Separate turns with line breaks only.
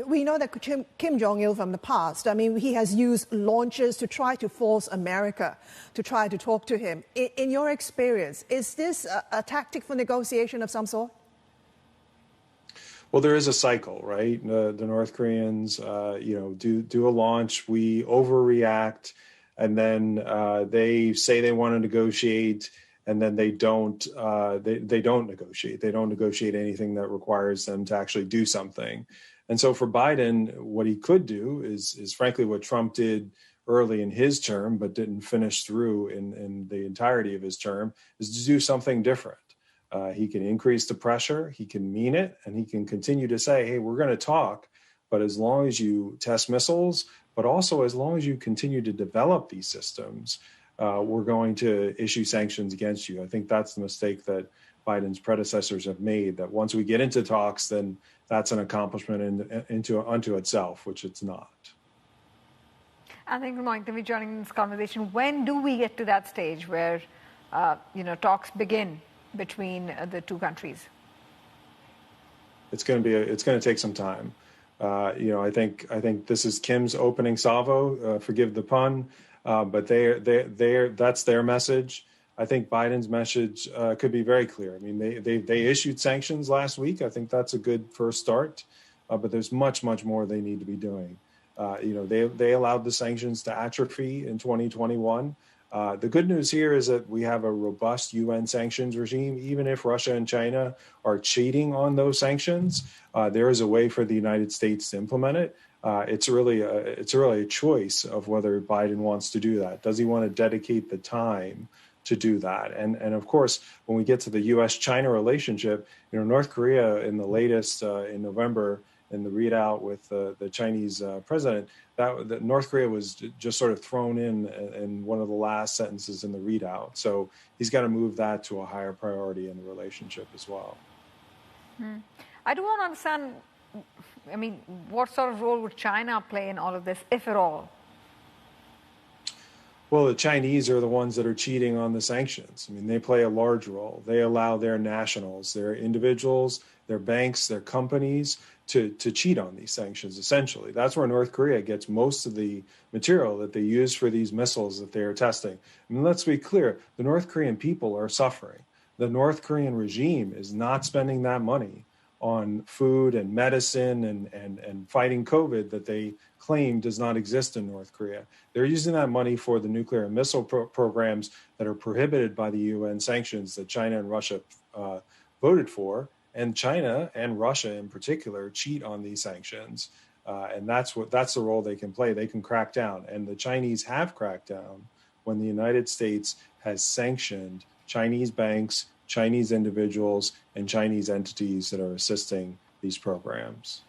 We know that Kim Jong Il from the past, I mean, he has used launches to try to force America to try to talk to him. In your experience, is this a tactic for negotiation of some sort?
Well, there is a cycle, right? The North Koreans, do a launch, we overreact, and then they say they want to negotiate, and then they don't. They don't negotiate. They don't negotiate anything that requires them to actually do something. And so for Biden, what he could do is frankly what Trump did early in his term, but didn't finish through in the entirety of his term, is to do something different. He can increase the pressure, he can mean it, and he can continue to say, hey, we're going to talk, but as long as you test missiles, but also as long as you continue to develop these systems, we're going to issue sanctions against you. I think that's the mistake that Biden's predecessors have made, that once we get into talks, then that's an accomplishment unto itself, which it's not.
And thank you, Mike, to be joining this conversation. When do we get to that stage where, talks begin between the two countries?
It's going to take some time. I think this is Kim's opening salvo. Forgive the pun, but that's their message. I think Biden's message could be very clear. I mean, they issued sanctions last week. I think that's a good first start, but there's much more they need to be doing. They allowed the sanctions to atrophy in 2021. The good news here is that we have a robust UN sanctions regime. Even if Russia and China are cheating on those sanctions, there is a way for the United States to implement it. It's really a choice of whether Biden wants to do that. Does he want to dedicate the time to do that? And of course, when we get to the U.S.-China relationship, North Korea in the latest in November in the readout with the Chinese president, that North Korea was just sort of thrown in one of the last sentences in the readout. So he's got to move that to a higher priority in the relationship as well.
I do want to understand, what sort of role would China play in all of this, if at all?
Well, the Chinese are the ones that are cheating on the sanctions. They play a large role. They allow their nationals, their individuals, their banks, their companies to cheat on these sanctions, essentially. That's where North Korea gets most of the material that they use for these missiles that they are testing. Let's be clear, the North Korean people are suffering. The North Korean regime is not spending that money on food and medicine and fighting COVID that they claim does not exist in North Korea. They're using that money for the nuclear and missile programs that are prohibited by the UN sanctions that China and Russia voted for. And China and Russia in particular cheat on these sanctions. And that's the role they can play. They can crack down. And the Chinese have cracked down when the United States has sanctioned Chinese banks, Chinese individuals, and Chinese entities that are assisting these programs.